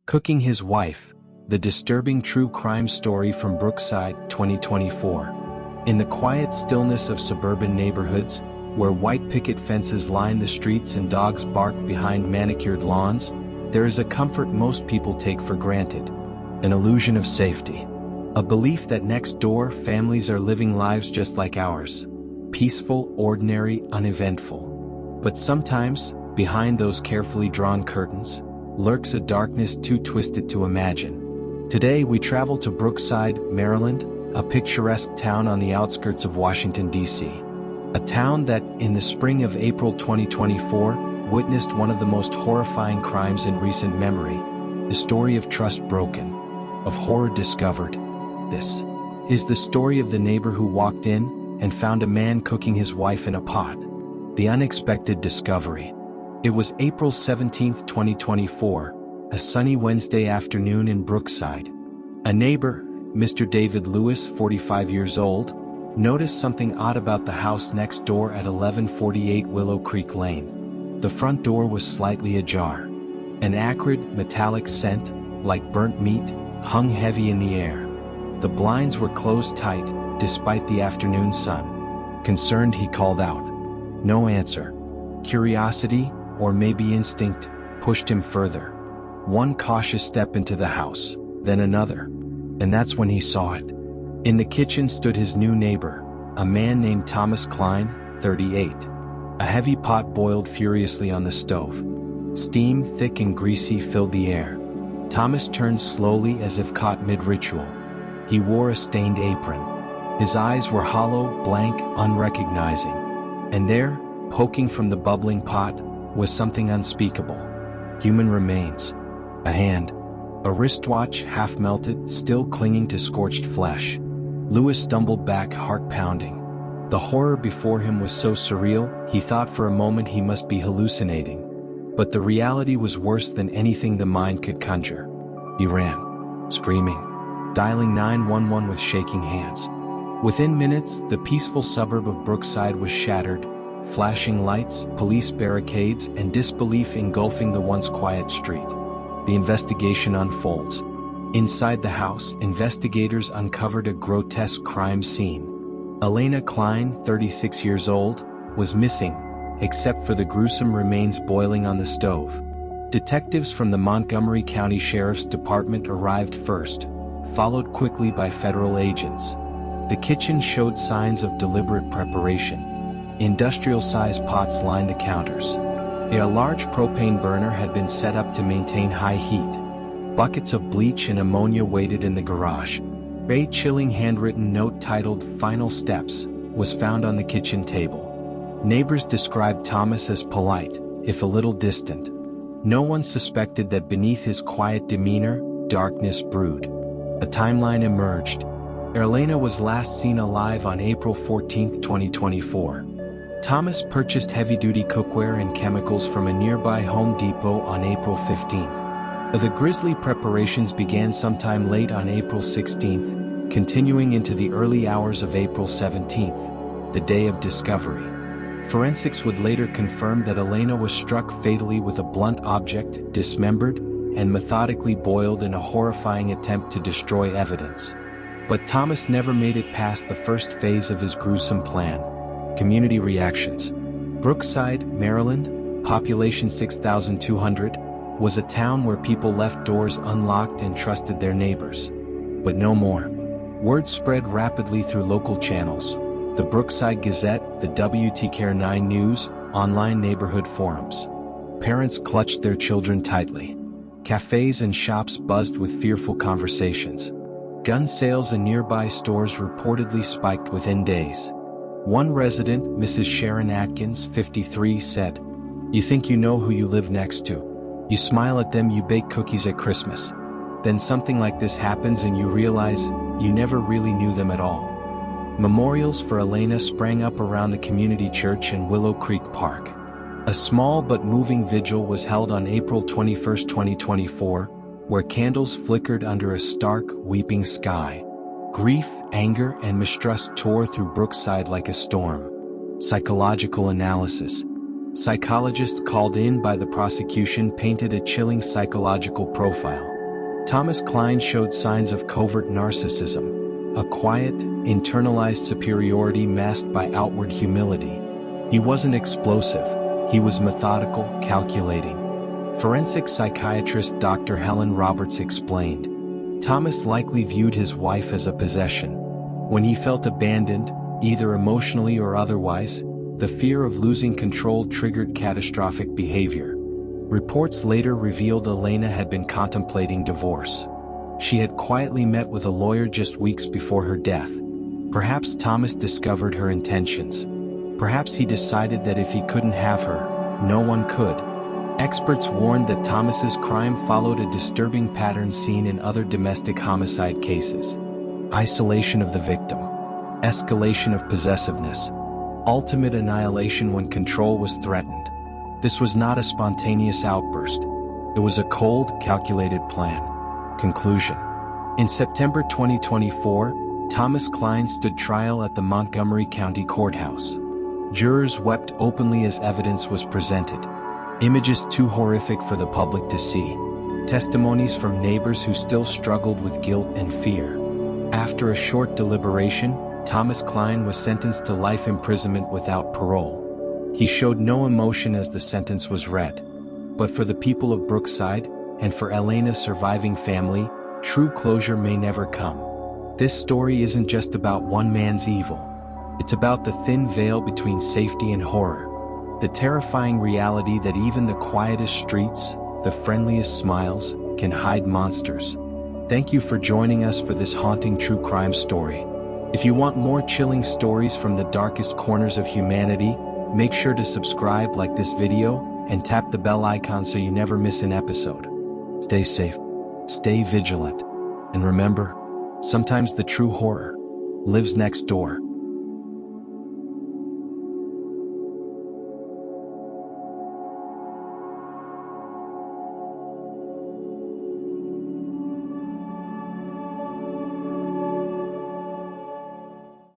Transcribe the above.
Cooking His Wife, the disturbing true crime story from Brookside, 2024. In the quiet stillness of suburban neighborhoods, where white picket fences line the streets and dogs bark behind manicured lawns, there is a comfort most people take for granted. An illusion of safety. A belief that next door families are living lives just like ours. Peaceful, ordinary, uneventful. But sometimes, behind those carefully drawn curtains, lurks a darkness too twisted to imagine. Today we travel to Brookside, Maryland, a picturesque town on the outskirts of Washington, D.C. A town that, in the spring of April 2024, witnessed one of the most horrifying crimes in recent memory. The story of trust broken, of horror discovered. This is the story of the neighbor who walked in and found a man cooking his wife in a pot. The unexpected discovery. It was April 17, 2024, a sunny Wednesday afternoon in Brookside. A neighbor, Mr. David Lewis, 45 years old, noticed something odd about the house next door at 1148 Willow Creek Lane. The front door was slightly ajar. An acrid, metallic scent, like burnt meat, hung heavy in the air. The blinds were closed tight, despite the afternoon sun. Concerned, he called out. No answer. Curiosity, or maybe instinct, pushed him further. One cautious step into the house, then another. And that's when he saw it. In the kitchen stood his new neighbor, a man named Thomas Klein, 38. A heavy pot boiled furiously on the stove. Steam, thick and greasy, filled the air. Thomas turned slowly as if caught mid-ritual. He wore a stained apron. His eyes were hollow, blank, unrecognizing. And there, poking from the bubbling pot, was something unspeakable. Human remains. A hand. A wristwatch, half melted, still clinging to scorched flesh. Lewis stumbled back, heart pounding. The horror before him was so surreal, he thought for a moment he must be hallucinating. But the reality was worse than anything the mind could conjure. He ran, screaming, dialing 911 with shaking hands. Within minutes, the peaceful suburb of Brookside was shattered. Flashing lights, police barricades, and disbelief engulfing the once quiet street. The investigation unfolds. Inside the house, investigators uncovered a grotesque crime scene. Elena Klein, 36 years old, was missing, except for the gruesome remains boiling on the stove. Detectives from the Montgomery County Sheriff's Department arrived first, followed quickly by federal agents. The kitchen showed signs of deliberate preparation. Industrial-sized pots lined the counters. A large propane burner had been set up to maintain high heat. Buckets of bleach and ammonia waited in the garage. A chilling handwritten note titled "Final Steps" was found on the kitchen table. Neighbors described Thomas as polite, if a little distant. No one suspected that beneath his quiet demeanor, darkness brewed. A timeline emerged. Elena was last seen alive on April 14, 2024. Thomas purchased heavy-duty cookware and chemicals from a nearby Home Depot on April 15th. The grisly preparations began sometime late on April 16th, continuing into the early hours of April 17th, the day of discovery. Forensics would later confirm that Elena was struck fatally with a blunt object, dismembered, and methodically boiled in a horrifying attempt to destroy evidence. But Thomas never made it past the first phase of his gruesome plan. Community reactions. Brookside, Maryland, population 6,200, was a town where people left doors unlocked and trusted their neighbors. But no more. Word spread rapidly through local channels. The Brookside Gazette, the WTKR 9 News, online neighborhood forums. Parents clutched their children tightly. Cafes and shops buzzed with fearful conversations. Gun sales in nearby stores reportedly spiked within days. One resident, Mrs. Sharon Atkins, 53, said, "You think you know who you live next to. You smile at them, you bake cookies at Christmas. Then something like this happens and you realize you never really knew them at all." Memorials for Elena sprang up around the community church in Willow Creek Park. A small but moving vigil was held on April 21, 2024, where candles flickered under a stark, weeping sky. Grief, anger, and mistrust tore through Brookside like a storm. Psychological analysis. Psychologists called in by the prosecution painted a chilling psychological profile. Thomas Klein showed signs of covert narcissism, a quiet, internalized superiority masked by outward humility. He wasn't explosive, he was methodical, calculating. Forensic psychiatrist Dr. Helen Roberts explained, Thomas likely viewed his wife as a possession. When he felt abandoned, either emotionally or otherwise, the fear of losing control triggered catastrophic behavior. Reports later revealed Elena had been contemplating divorce. She had quietly met with a lawyer just weeks before her death. Perhaps Thomas discovered her intentions. Perhaps he decided that if he couldn't have her, no one could. Experts warned that Thomas's crime followed a disturbing pattern seen in other domestic homicide cases. Isolation of the victim. Escalation of possessiveness. Ultimate annihilation when control was threatened. This was not a spontaneous outburst. It was a cold, calculated plan. Conclusion. In September 2024, Thomas Klein stood trial at the Montgomery County Courthouse. Jurors wept openly as evidence was presented. Images too horrific for the public to see. Testimonies from neighbors who still struggled with guilt and fear. After a short deliberation, Thomas Klein was sentenced to life imprisonment without parole. He showed no emotion as the sentence was read. But for the people of Brookside, and for Elena's surviving family, true closure may never come. This story isn't just about one man's evil. It's about the thin veil between safety and horror. The terrifying reality that even the quietest streets, the friendliest smiles, can hide monsters. Thank you for joining us for this haunting true crime story. If you want more chilling stories from the darkest corners of humanity, make sure to subscribe, like this video, and tap the bell icon so you never miss an episode. Stay safe, stay vigilant, and remember, sometimes the true horror lives next door.